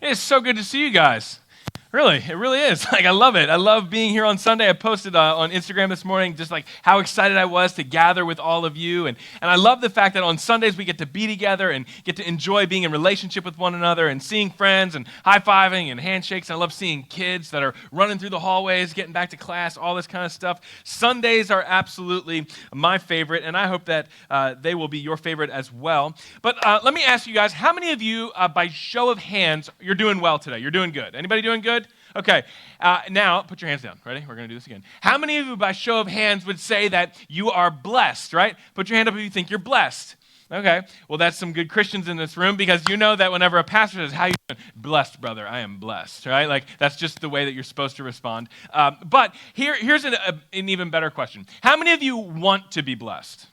It's so good to see you guys. Really, it really is. Like, I love it. I love being here on Sunday. I posted on Instagram this morning just like how excited I was to gather with all of you. And I love the fact that on Sundays we get to be together and get to enjoy being in relationship with one another and seeing friends and high-fiving and handshakes. And I love seeing kids that are running through the hallways, getting back to class, all this kind of stuff. Sundays are absolutely my favorite, and I hope that they will be your favorite as well. But let me ask you guys, how many of you, by show of hands, you're doing well today? You're doing good. Anybody doing good? Okay, now put your hands down. Ready? We're going to do this again. How many of you, by show of hands, would say that you are blessed, right? Put your hand up if you think you're blessed. Okay, well, that's some good Christians in this room because you know that whenever a pastor says, how you doing? Blessed, brother, I am blessed, right? Like, that's just the way that you're supposed to respond. But here's an even better question. How many of you want to be blessed?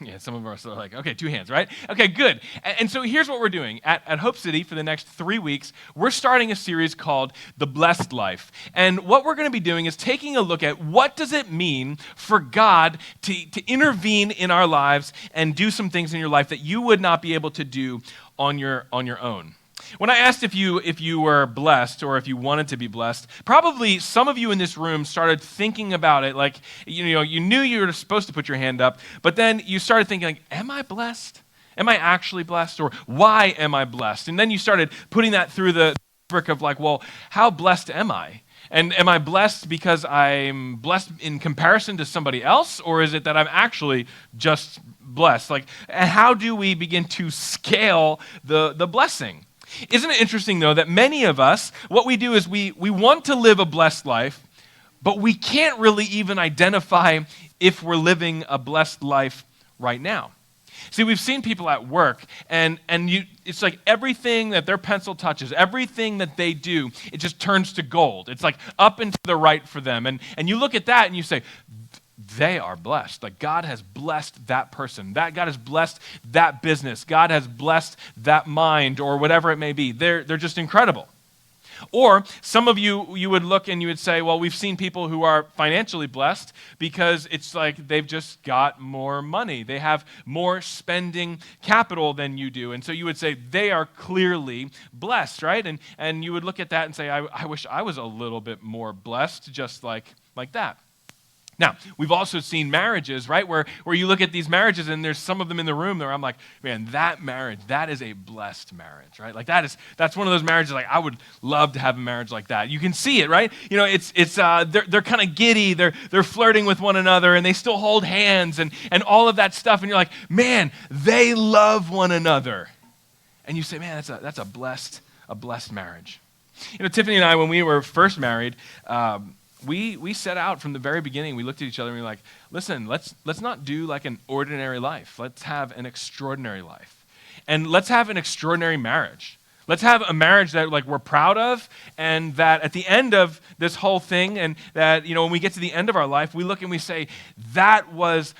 Yeah, some of us are like, okay, 2 hands, right? Okay, good. And so here's what we're doing. At Hope City for the next 3 weeks, we're starting a series called The Blessed Life. And what we're going to be doing is taking a look at what does it mean for God to intervene in our lives and do some things in your life that you would not be able to do on your own. When I asked if you were blessed or if you wanted to be blessed, probably some of you in this room started thinking about it like, you knew you were supposed to put your hand up, but then you started thinking like, am I blessed? Am I actually blessed? Or why am I blessed? And then you started putting that through the brick of like, well, how blessed am I? And am I blessed because I'm blessed in comparison to somebody else? Or is it that I'm actually just blessed? Like, how do we begin to scale the blessing? Isn't it interesting, though, that many of us, what we do is we want to live a blessed life, but we can't really even identify if we're living a blessed life right now. See, we've seen people at work, and it's like everything that their pencil touches, everything that they do, it just turns to gold. It's like up and to the right for them. And you look at that and you say, they are blessed. Like, God has blessed that person. That God has blessed that business. God has blessed that mind or whatever it may be. They're just incredible. Or some of you would look and you would say, well, we've seen people who are financially blessed because it's like they've just got more money. They have more spending capital than you do. And so you would say they are clearly blessed, right? And you would look at that and say, I wish I was a little bit more blessed, just like that. Now, we've also seen marriages, right, where you look at these marriages and there's some of them in the room where I'm like, man, that marriage, that is a blessed marriage, right? Like that's one of those marriages like I would love to have a marriage like that. You can see it, right? You know, they're kind of giddy, they're flirting with one another and they still hold hands and all of that stuff and you're like, man, they love one another. And you say, man, that's a blessed marriage. You know, Tiffany and I, when we were first married, we set out from the very beginning. We looked at each other and we were like, listen, let's not do like an ordinary life. Let's have an extraordinary life. And let's have an extraordinary marriage. Let's have a marriage that like we're proud of and that at the end of this whole thing and that, when we get to the end of our life, we look and we say, that was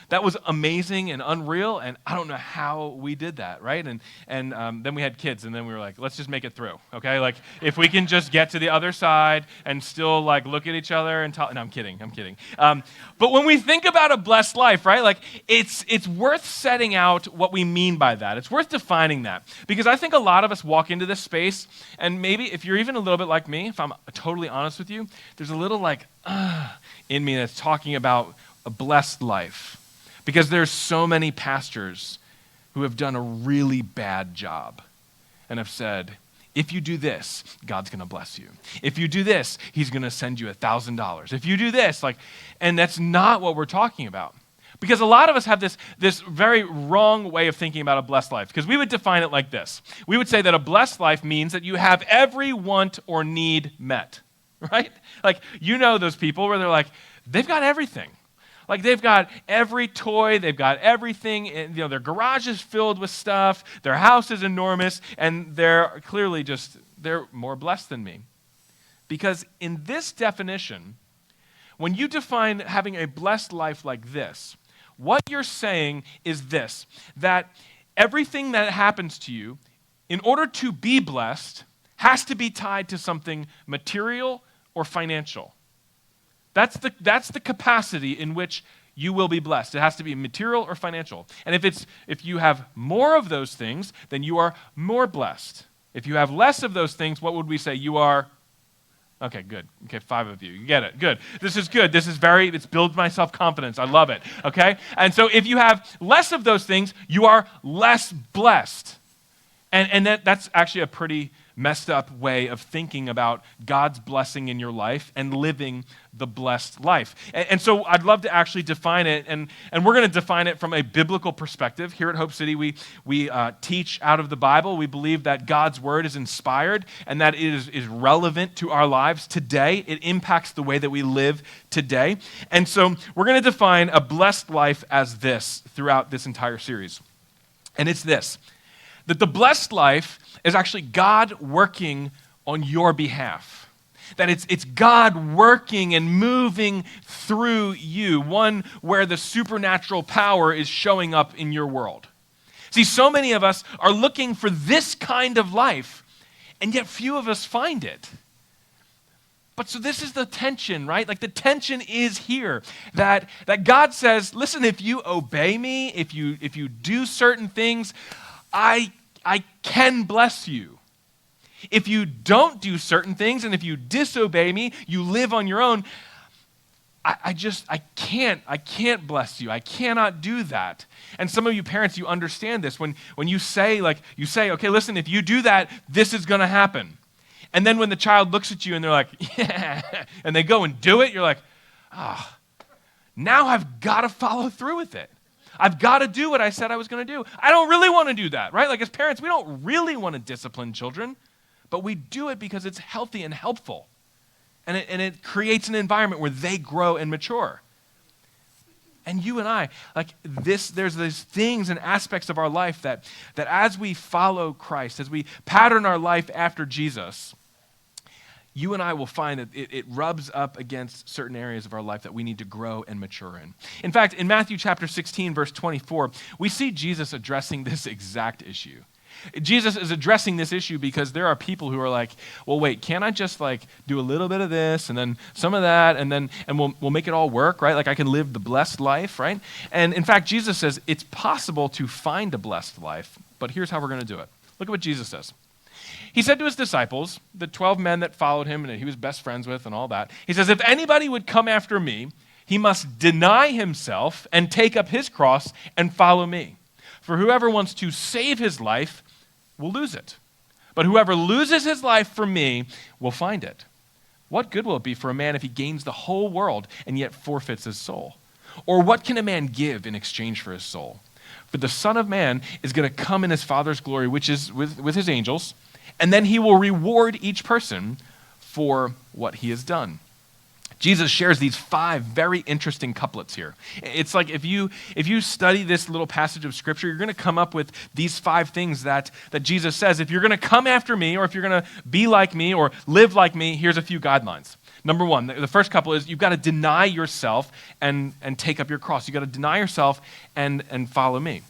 amazing and unreal and I don't know how we did that, right? And then we had kids and then we were like, let's just make it through, okay? Like if we can just get to the other side and still like look at each other and talk. No, I'm kidding. But when we think about a blessed life, right? Like it's worth setting out what we mean by that. It's worth defining that because I think a lot of us walk into this space, and maybe if you're even a little bit like me, if I'm totally honest with you, there's a little like in me that's talking about a blessed life because there's so many pastors who have done a really bad job and have said, if you do this, God's going to bless you. If you do this, he's going to send you $1,000. If you do this, and that's not what we're talking about. Because a lot of us have this very wrong way of thinking about a blessed life. Because we would define it like this. We would say that a blessed life means that you have every want or need met, right? Like, those people where they're like, they've got everything. Like, they've got every toy, they've got everything, and, their garage is filled with stuff, their house is enormous, and they're clearly they're more blessed than me. Because in this definition, when you define having a blessed life like this, what you're saying is this, that everything that happens to you, in order to be blessed, has to be tied to something material or financial. That's the capacity in which you will be blessed. It has to be material or financial. And if you have more of those things, then you are more blessed. If you have less of those things, what would we say? You are, okay, good. Okay, 5 of you. You get it. Good. This is good. It's builds my self-confidence. I love it. Okay? And so if you have less of those things, you are less blessed. And that's actually a pretty messed up way of thinking about God's blessing in your life and living the blessed life. And so I'd love to actually define it, and we're going to define it from a biblical perspective. Here at Hope City, we teach out of the Bible. We believe that God's word is inspired and that it is relevant to our lives today. It impacts the way that we live today. And so we're going to define a blessed life as this throughout this entire series. And it's this, that the blessed life is actually God working on your behalf. That it's God working and moving through you, one where the supernatural power is showing up in your world. See, so many of us are looking for this kind of life, and yet few of us find it. But so this is the tension, right? Like the tension is here, that God says, listen, if you obey me, if you do certain things, I can bless you. If you don't do certain things and if you disobey me, you live on your own, I can't bless you. I cannot do that. And some of you parents, you understand this. When you say, okay, listen, if you do that, this is going to happen. And then when the child looks at you and they're like, yeah, and they go and do it, you're like, now I've got to follow through with it. I've got to do what I said I was going to do. I don't really want to do that, right? Like as parents, we don't really want to discipline children, but we do it because it's healthy and helpful. And it creates an environment where they grow and mature. And you and I, there's these things and aspects of our life that as we follow Christ, as we pattern our life after Jesus, you and I will find that it rubs up against certain areas of our life that we need to grow and mature in. In fact, in Matthew chapter 16, verse 24, we see Jesus addressing this exact issue. Jesus is addressing this issue because there are people who are like, well, wait, can't I just do a little bit of this and then some of that and we'll make it all work, right? Like I can live the blessed life, right? And in fact, Jesus says it's possible to find a blessed life, but here's how we're going to do it. Look at what Jesus says. He said to his disciples, the 12 men that followed him and that he was best friends with and all that, he says, if anybody would come after me, he must deny himself and take up his cross and follow me. For whoever wants to save his life will lose it. But whoever loses his life for me will find it. What good will it be for a man if he gains the whole world and yet forfeits his soul? Or what can a man give in exchange for his soul? For the Son of Man is going to come in his Father's glory, which is with his angels, and then he will reward each person for what he has done. Jesus shares these 5 very interesting couplets here. It's like if you study this little passage of Scripture, you're going to come up with these 5 things that Jesus says. If you're going to come after me, or if you're going to be like me or live like me, here's a few guidelines. Number 1, the first couple is you've got to deny yourself and take up your cross. You've got to deny yourself and follow me.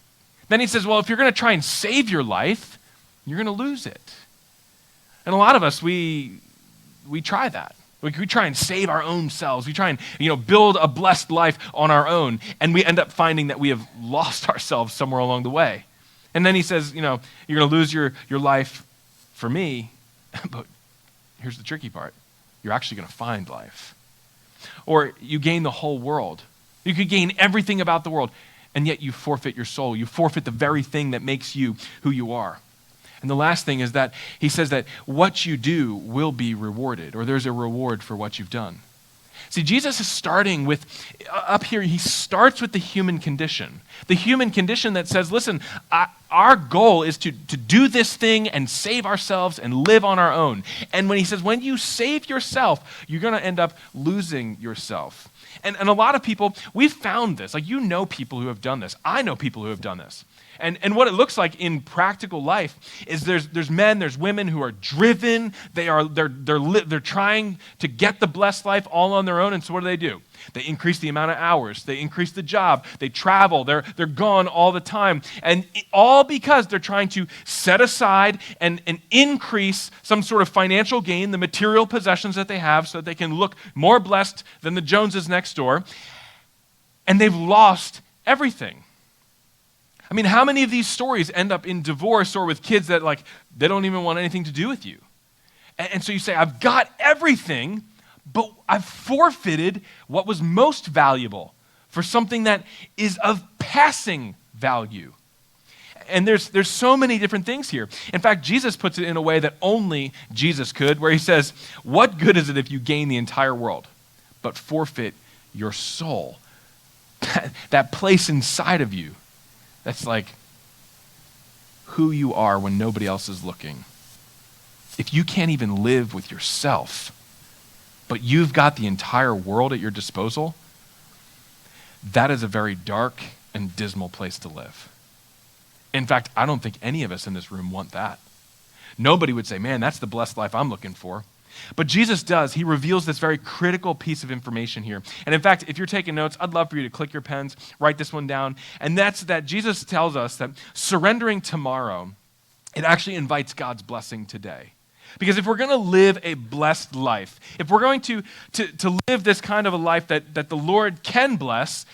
Then he says, well, if you're going to try and save your life, you're going to lose it. And a lot of us, we try that. We try and save our own selves. We try and build a blessed life on our own, and we end up finding that we have lost ourselves somewhere along the way. And then he says, you're going to lose your life for me, but here's the tricky part. You're actually going to find life. Or you gain the whole world. You could gain everything about the world, and yet you forfeit your soul. You forfeit the very thing that makes you who you are. And the last thing is that he says that what you do will be rewarded, or there's a reward for what you've done. See, Jesus is starting with, up here, he starts with the human condition. The human condition that says, listen, our goal is to do this thing and save ourselves and live on our own. And when he says, when you save yourself, you're going to end up losing yourself. And a lot of people, we've found this. Like, people who have done this. I know people who have done this. And what it looks like in practical life is there's men, there's women who are driven. They're trying to get the blessed life all on their own. And so what do? They increase the amount of hours. They increase the job. They travel. They're gone all the time. And all because they're trying to set aside and increase some sort of financial gain, the material possessions that they have, so that they can look more blessed than the Joneses next door. And they've lost everything. I mean, how many of these stories end up in divorce or with kids that like, they don't even want anything to do with you? And so you say, I've got everything, but I've forfeited what was most valuable for something that is of passing value. And there's so many different things here. In fact, Jesus puts it in a way that only Jesus could, where he says, what good is it if you gain the entire world, but forfeit your soul? That place inside of you, that's like who you are when nobody else is looking. If you can't even live with yourself, but you've got the entire world at your disposal, that is a very dark and dismal place to live. In fact, I don't think any of us in this room want that. Nobody would say, man, that's the blessed life I'm looking for. But Jesus does. He reveals this very critical piece of information here. And in fact, if you're taking notes, I'd love for you to click your pens, write this one down. And that's that Jesus tells us that surrendering tomorrow, it actually invites God's blessing today. Because if we're going to live a blessed life, if we're going to live this kind of a life that the Lord can bless,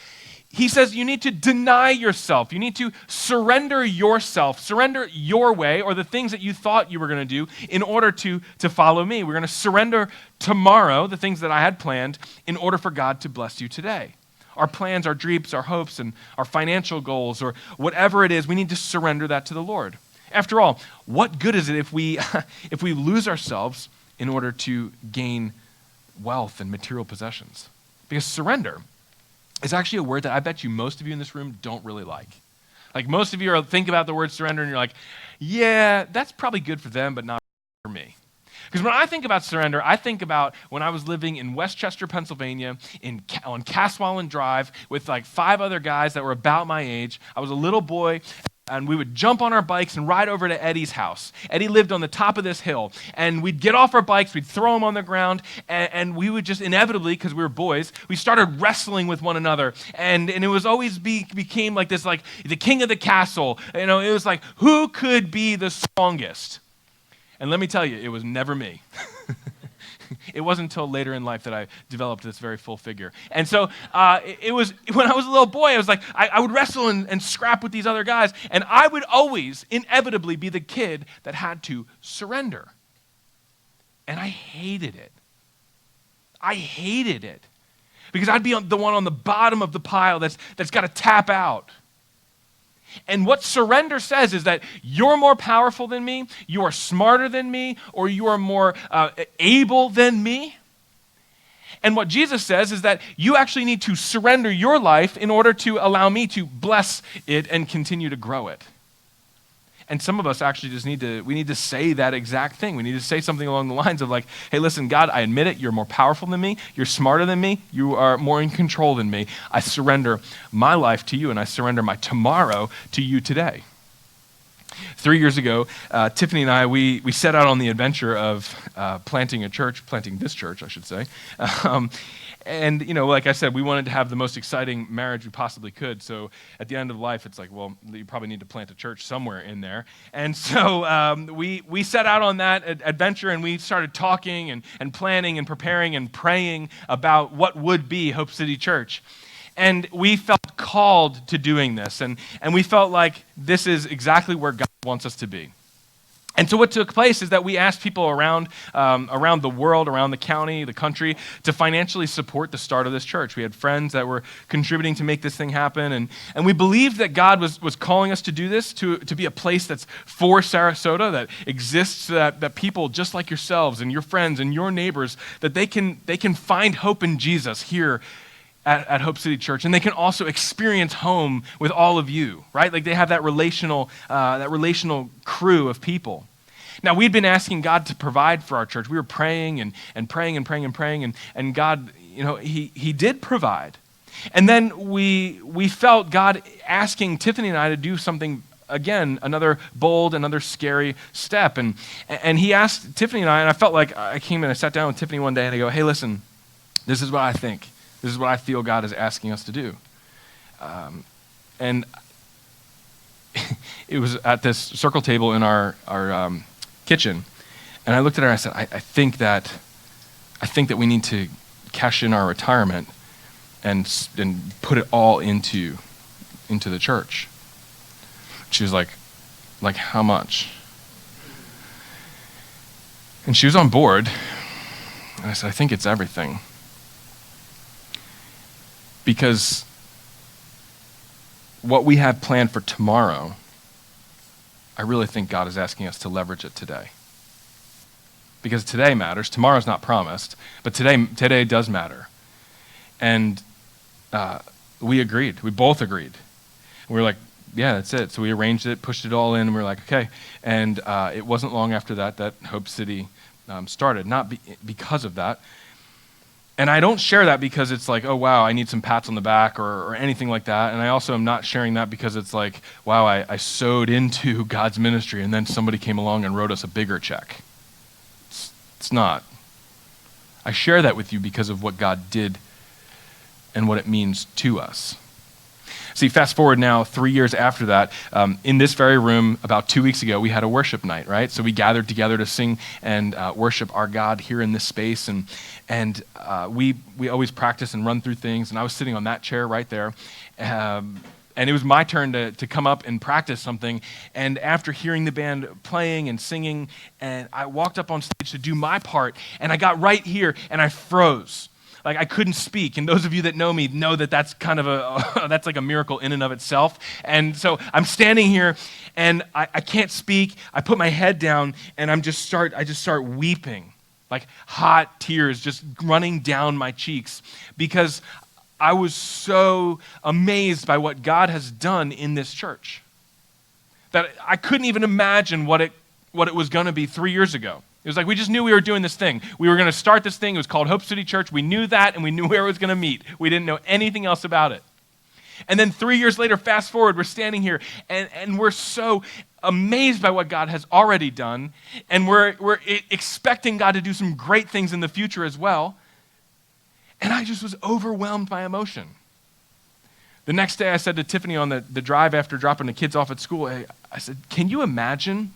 he says you need to deny yourself. You need to surrender yourself, surrender your way or the things that you thought you were going to do in order to follow me. We're going to surrender tomorrow the things that I had planned in order for God to bless you today. Our plans, our dreams, our hopes, and our financial goals, or whatever it is, we need to surrender that to the Lord. After all, what good is it if we lose ourselves in order to gain wealth and material possessions? Because surrender is actually a word that I bet you most of you in this room don't really like. Like most of you think about the word surrender and you're like, yeah, that's probably good for them, but not for me. Because when I think about surrender, I think about when I was living in Westchester, Pennsylvania, on Caswallen Drive with like 5 other guys that were about my age. I was a little boy, and we would jump on our bikes and ride over to Eddie's house. Eddie lived on the top of this hill, and we'd get off our bikes, we'd throw them on the ground, and we would just inevitably, because we were boys, we started wrestling with one another, and it was always became like this, like the king of the castle. You know, it was like, who could be the strongest? And let me tell you, it was never me. It wasn't until later in life that I developed this very full figure. And so it was when I was a little boy, I was like, I would wrestle and scrap with these other guys, and I would always inevitably be the kid that had to surrender. And I hated it. I hated it. Because I'd be the one on the bottom of the pile that's got to tap out. And what surrender says is that you're more powerful than me, you are smarter than me, or you are more able than me. And what Jesus says is that you actually need to surrender your life in order to allow me to bless it and continue to grow it. And some of us actually just need to say that exact thing. We need to say something along the lines of like, hey, listen, God, I admit it. You're more powerful than me. You're smarter than me. You are more in control than me. I surrender my life to you, and I surrender my tomorrow to you today. 3 years ago, Tiffany and I, we set out on the adventure of planting this church, I should say. And, you know, like I said, we wanted to have the most exciting marriage we possibly could. So at the end of life, it's like, well, you probably need to plant a church somewhere in there. And so we set out on that adventure, and we started talking and planning and preparing and praying about what would be Hope City Church. And we felt called to doing this. And we felt like this is exactly where God wants us to be. And so what took place is that we asked people around the world, around the county, the country, to financially support the start of this church. We had friends that were contributing to make this thing happen. And we believed that God was calling us to do this, to be a place that's for Sarasota, that exists, that people just like yourselves and your friends and your neighbors, that they can find hope in Jesus here at Hope City Church, and they can also experience home with all of you, right? Like they have that relational crew of people. Now, we'd been asking God to provide for our church. We were praying and praying and praying and praying, and God, you know, He did provide. And then we felt God asking Tiffany and I to do something, again, another bold, another scary step. And He asked Tiffany and I felt like I came and I sat down with Tiffany one day and I go, hey, listen, this is what I think. This is what I feel God is asking us to do. And it was at this circle table in our kitchen. And I looked at her and I said, I think that we need to cash in our retirement and put it all into the church. She was like how much? And she was on board. And I said, I think it's everything. Because what we have planned for tomorrow, I really think God is asking us to leverage it today. Because today matters. Tomorrow's not promised, but today does matter. And we agreed. We both agreed. We were like, yeah, that's it. So we arranged it, pushed it all in, and we were like, okay. And it wasn't long after that Hope City started, not because of that. And I don't share that because it's like, oh, wow, I need some pats on the back or anything like that. And I also am not sharing that because it's like, wow, I sowed into God's ministry and then somebody came along and wrote us a bigger check. It's not. I share that with you because of what God did and what it means to us. See, fast forward now 3 years after that, in this very room about 2 weeks ago, we had a worship night, right? So we gathered together to sing and worship our God here in this space. And we always practice and run through things. And I was sitting on that chair right there. And it was my turn to come up and practice something. And after hearing the band playing and singing, and I walked up on stage to do my part. And I got right here and I froze. Like I couldn't speak, and those of you that know me know that that's kind of that's like a miracle in and of itself. And so I'm standing here, and I can't speak. I put my head down, and I just start weeping, like hot tears just running down my cheeks, because I was so amazed by what God has done in this church that I couldn't even imagine what it was going to be 3 years ago. It was like we just knew we were doing this thing. We were going to start this thing. It was called Hope City Church. We knew that, and we knew where it was going to meet. We didn't know anything else about it. And then 3 years later, fast forward, we're standing here, and we're so amazed by what God has already done, and we're expecting God to do some great things in the future as well. And I just was overwhelmed by emotion. The next day, I said to Tiffany on the drive after dropping the kids off at school, I said, can you imagine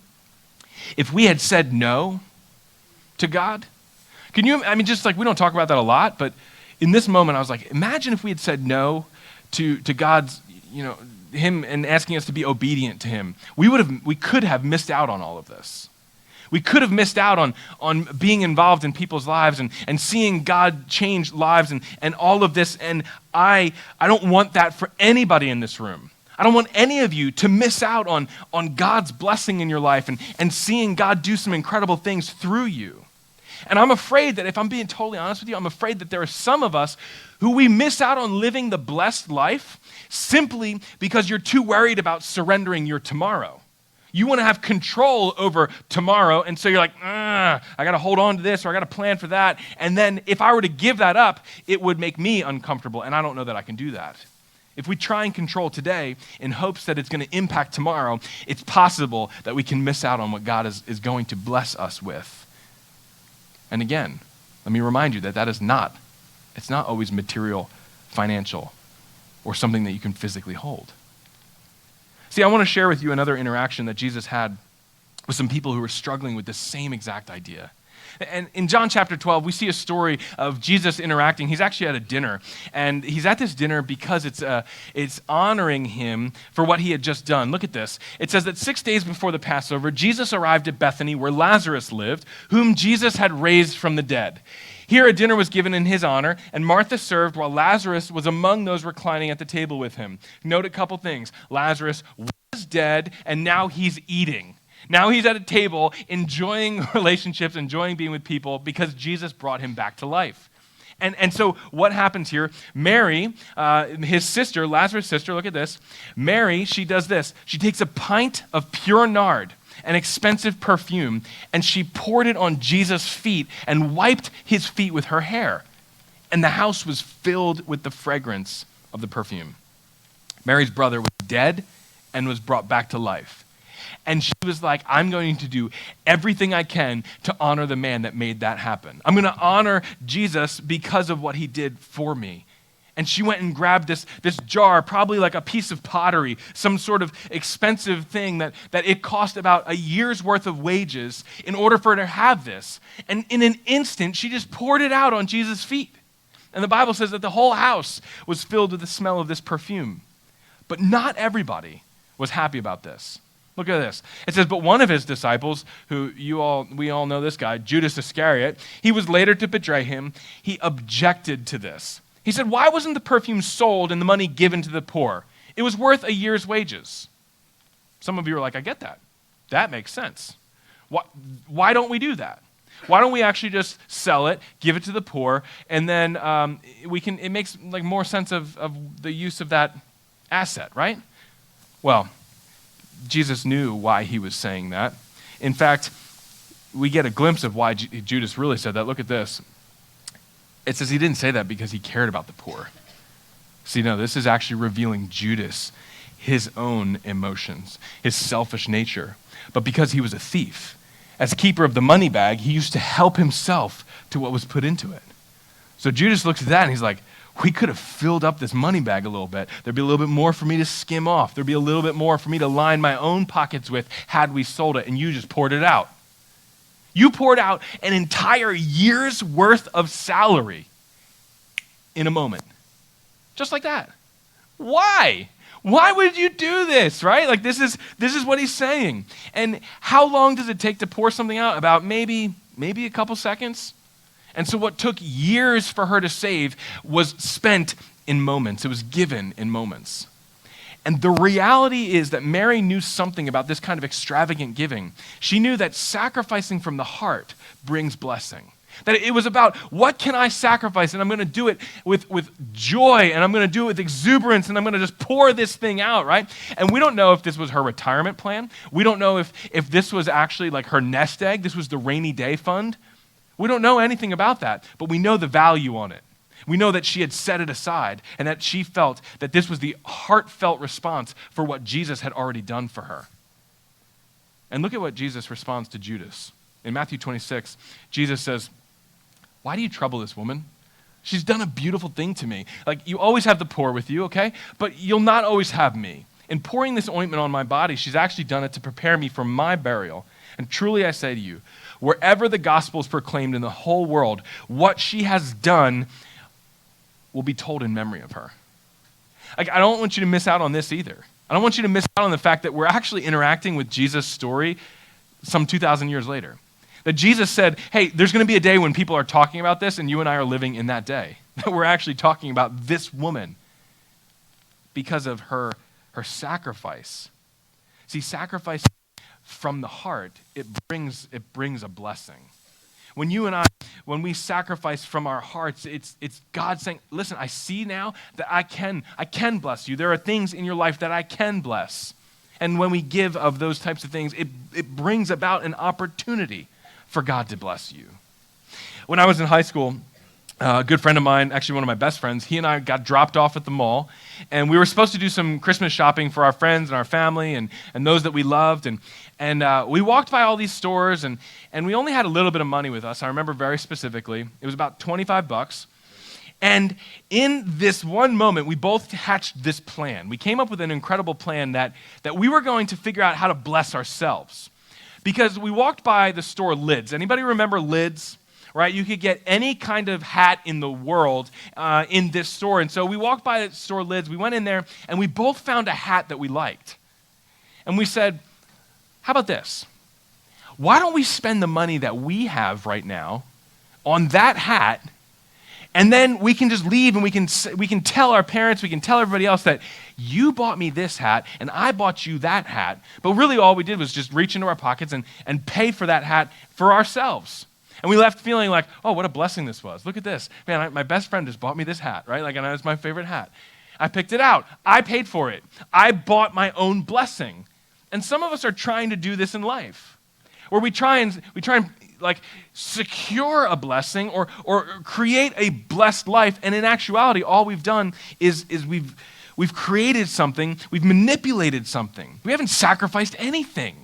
if we had said no to God? Can you, just like, we don't talk about that a lot, but in this moment, I was like, imagine if we had said no to God's, him and asking us to be obedient to him. We could have missed out on all of this. We could have missed out on being involved in people's lives and seeing God change lives and all of this. And I don't want that for anybody in this room. I don't want any of you to miss out on God's blessing in your life and seeing God do some incredible things through you. And I'm afraid that, if I'm being totally honest with you, I'm afraid that there are some of us who we miss out on living the blessed life simply because you're too worried about surrendering your tomorrow. You want to have control over tomorrow, and so you're like, I got to hold on to this, or I got to plan for that. And then if I were to give that up, it would make me uncomfortable, and I don't know that I can do that. If we try and control today in hopes that it's going to impact tomorrow, it's possible that we can miss out on what God is going to bless us with. And again, let me remind you that it's not always material, financial, or something that you can physically hold. See, I want to share with you another interaction that Jesus had with some people who were struggling with the same exact idea. And in John chapter 12, we see a story of Jesus interacting. He's actually at a dinner, and he's at this dinner because it's honoring him for what he had just done. Look at this. It says that 6 days before the Passover, Jesus arrived at Bethany, where Lazarus lived, whom Jesus had raised from the dead. Here a dinner was given in his honor, and Martha served while Lazarus was among those reclining at the table with him. Note a couple things. Lazarus was dead, and now he's eating. Now he's at a table enjoying relationships, enjoying being with people because Jesus brought him back to life. And so what happens here? Mary, his sister, Lazarus' sister, look at this. Mary, she does this. She takes a pint of pure nard, an expensive perfume, and she poured it on Jesus' feet and wiped his feet with her hair. And the house was filled with the fragrance of the perfume. Mary's brother was dead and was brought back to life. And she was like, I'm going to do everything I can to honor the man that made that happen. I'm going to honor Jesus because of what he did for me. And she went and grabbed this jar, probably like a piece of pottery, some sort of expensive thing that it cost about a year's worth of wages in order for her to have this. And in an instant, she just poured it out on Jesus' feet. And the Bible says that the whole house was filled with the smell of this perfume. But not everybody was happy about this. Look at this. It says, but one of his disciples, who we all know this guy, Judas Iscariot, he was later to betray him. He objected to this. He said, why wasn't the perfume sold and the money given to the poor? It was worth a year's wages. Some of you are like, I get that. That makes sense. Why don't we do that? Why don't we actually just sell it, give it to the poor, and then it makes like more sense of the use of that asset, right? Well, Jesus knew why he was saying that. In fact, we get a glimpse of why Judas really said that. Look at this. It says he didn't say that because he cared about the poor. See, no, this is actually revealing Judas, his own emotions, his selfish nature. But because he was a thief, as keeper of the money bag, he used to help himself to what was put into it. So Judas looks at that and he's like, we could have filled up this money bag a little bit. There'd be a little bit more for me to skim off. There'd be a little bit more for me to line my own pockets with had we sold it, and you just poured it out. You poured out an entire year's worth of salary in a moment. Just like that. Why? Why would you do this, right? Like this is what he's saying. And how long does it take to pour something out? About maybe a couple seconds? And so what took years for her to save was spent in moments. It was given in moments. And the reality is that Mary knew something about this kind of extravagant giving. She knew that sacrificing from the heart brings blessing. That it was about, what can I sacrifice? And I'm going to do it with joy, and I'm going to do it with exuberance, and I'm going to just pour this thing out, right? And we don't know if this was her retirement plan. We don't know if this was actually like her nest egg. This was the rainy day fund. We don't know anything about that, but we know the value on it. We know that she had set it aside and that she felt that this was the heartfelt response for what Jesus had already done for her. And look at what Jesus responds to Judas. In Matthew 26, Jesus says, why do you trouble this woman? She's done a beautiful thing to me. Like, you always have the poor with you, okay? But you'll not always have me. In pouring this ointment on my body, she's actually done it to prepare me for my burial. And truly I say to you, wherever the gospel is proclaimed in the whole world, what she has done will be told in memory of her. Like, I don't want you to miss out on this either. I don't want you to miss out on the fact that we're actually interacting with Jesus' story some 2,000 years later. That Jesus said, hey, there's going to be a day when people are talking about this, and you and I are living in that day. That we're actually talking about this woman because of her sacrifice. See, sacrifice from the heart, it brings a blessing. When you and I, when we sacrifice from our hearts, it's God saying, listen, I see now that I can bless you. There are things in your life that I can bless. And when we give of those types of things, it brings about an opportunity for God to bless you. When I was in high school, a good friend of mine, actually one of my best friends, he and I got dropped off at the mall, and we were supposed to do some Christmas shopping for our friends and our family and those that we loved. And we walked by all these stores, and we only had a little bit of money with us. I remember very specifically. It was about $25. And in this one moment, we both hatched this plan. We came up with an incredible plan that we were going to figure out how to bless ourselves. Because we walked by the store Lids. Anybody remember Lids? Right? You could get any kind of hat in the world in this store. And so we walked by the store Lids. We went in there, and we both found a hat that we liked. And we said, how about this? Why don't we spend the money that we have right now on that hat, and then we can just leave, and we can tell our parents, we can tell everybody else that you bought me this hat, and I bought you that hat. But really all we did was just reach into our pockets and pay for that hat for ourselves. And we left feeling like, oh, what a blessing this was. Look at this. Man, my best friend just bought me this hat, right? Like, and it's my favorite hat. I picked it out. I paid for it. I bought my own blessing. And some of us are trying to do this in life, where we try and like secure a blessing or create a blessed life. And in actuality, all we've done is we've created something. We've manipulated something. We haven't sacrificed anything.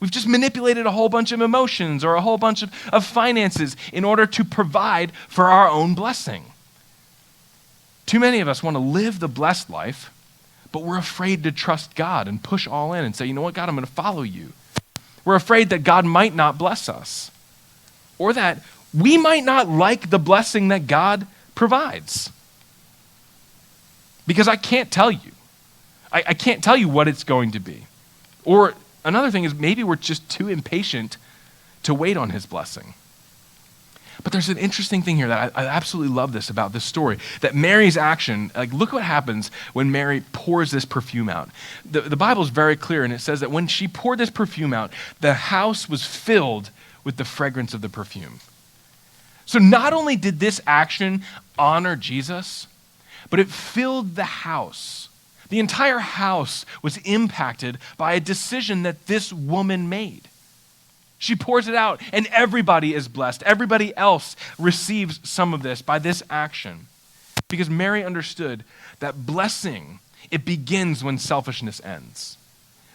We've just manipulated a whole bunch of emotions or a whole bunch of finances in order to provide for our own blessing. Too many of us want to live the blessed life, but we're afraid to trust God and push all in and say, you know what, God, I'm going to follow you. We're afraid that God might not bless us, or that we might not like the blessing that God provides. Because I can't tell you, I can't tell you what it's going to be. Or another thing is maybe we're just too impatient to wait on his blessing. But there's an interesting thing here that I absolutely love this about this story, that Mary's action, like look what happens when Mary pours this perfume out. The Bible is very clear, and it says that when she poured this perfume out, the house was filled with the fragrance of the perfume. So not only did this action honor Jesus, but it filled the house. The entire house was impacted by a decision that this woman made. She pours it out, and everybody is blessed. Everybody else receives some of this by this action. Because Mary understood that blessing, it begins when selfishness ends.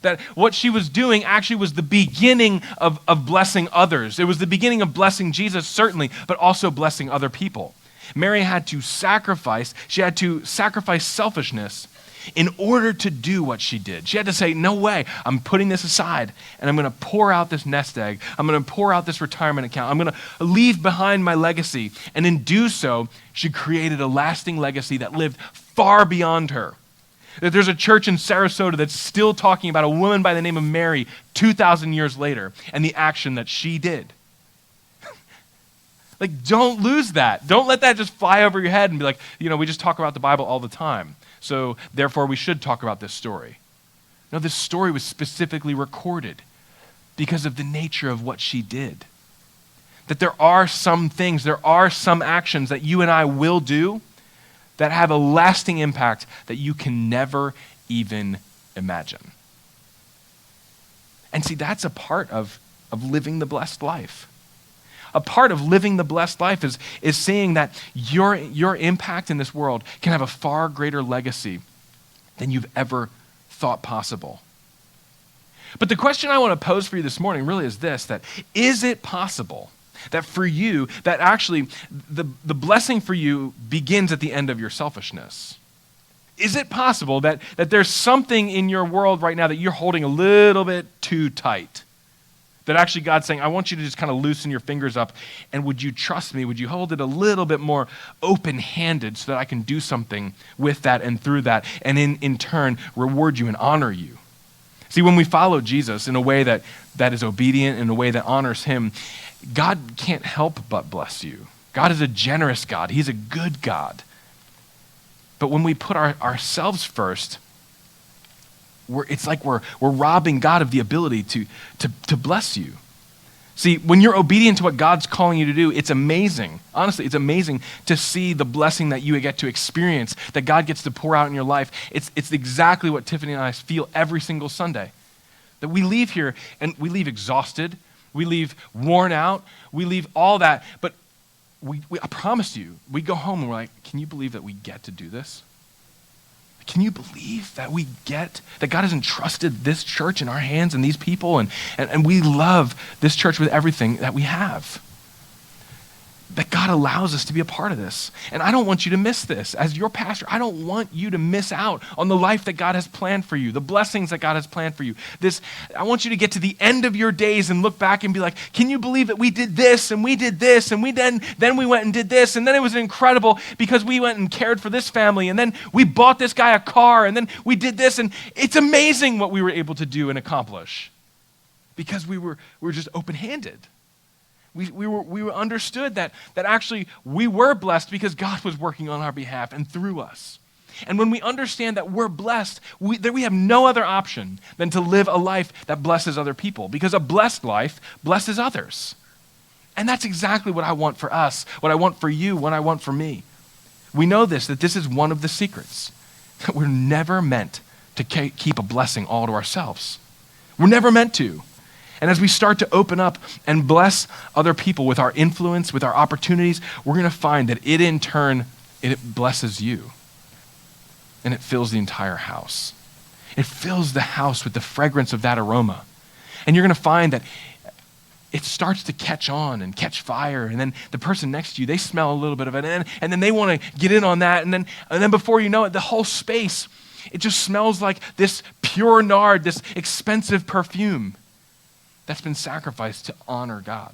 That what she was doing actually was the beginning of blessing others. It was the beginning of blessing Jesus, certainly, but also blessing other people. Mary had to sacrifice. She had to sacrifice selfishness in order to do what she did. She had to say, no way, I'm putting this aside, and I'm going to pour out this nest egg. I'm going to pour out this retirement account. I'm going to leave behind my legacy. And in do so, she created a lasting legacy that lived far beyond her. That there's a church in Sarasota that's still talking about a woman by the name of Mary 2,000 years later and the action that she did. Like, don't lose that. Don't let that just fly over your head and be like, we just talk about the Bible all the time, so therefore we should talk about this story. No, this story was specifically recorded because of the nature of what she did. That there are some things, there are some actions that you and I will do that have a lasting impact that you can never even imagine. And see, that's a part of living the blessed life. A part of living the blessed life is seeing that your impact in this world can have a far greater legacy than you've ever thought possible. But the question I want to pose for you this morning really is this, that is it possible that for you, that actually the blessing for you begins at the end of your selfishness? Is it possible that there's something in your world right now that you're holding a little bit too tight? That actually God's saying, I want you to just kind of loosen your fingers up, and would you trust me? Would you hold it a little bit more open-handed so that I can do something with that and through that, and in turn reward you and honor you? See, when we follow Jesus in a way that is obedient, in a way that honors him, God can't help but bless you. God is a generous God. He's a good God. But when we put ourselves first, it's like we're robbing God of the ability to bless you. See, when you're obedient to what God's calling you to do, it's amazing. Honestly, it's amazing to see the blessing that you get to experience, that God gets to pour out in your life. It's exactly what Tiffany and I feel every single Sunday. That we leave here and we leave exhausted, we leave worn out, we leave all that, but I promise you, we go home and we're like, can you believe that we get to do this? Can you believe that that God has entrusted this church in our hands and these people, and we love this church with everything that we have? That God allows us to be a part of this. And I don't want you to miss this. As your pastor, I don't want you to miss out on the life that God has planned for you, the blessings that God has planned for you. I want you to get to the end of your days and look back and be like, can you believe that we did this and we did this and then we went and did this, and then it was incredible because we went and cared for this family, and then we bought this guy a car, and then we did this, and it's amazing what we were able to do and accomplish because we were just open-handed. We understood that actually we were blessed because God was working on our behalf and through us. And when we understand that we're blessed, we have no other option than to live a life that blesses other people, because a blessed life blesses others. And that's exactly what I want for us, what I want for you, what I want for me. We know that this is one of the secrets, that we're never meant to keep a blessing all to ourselves. We're never meant to. And as we start to open up and bless other people with our influence, with our opportunities, we're going to find that it in turn, it blesses you. And it fills the entire house. It fills the house with the fragrance of that aroma. And you're going to find that it starts to catch on and catch fire. And then the person next to you, they smell a little bit of it. And then they want to get in on that. And then before you know it, the whole space, it just smells like this pure nard, this expensive perfume that's been sacrificed to honor God.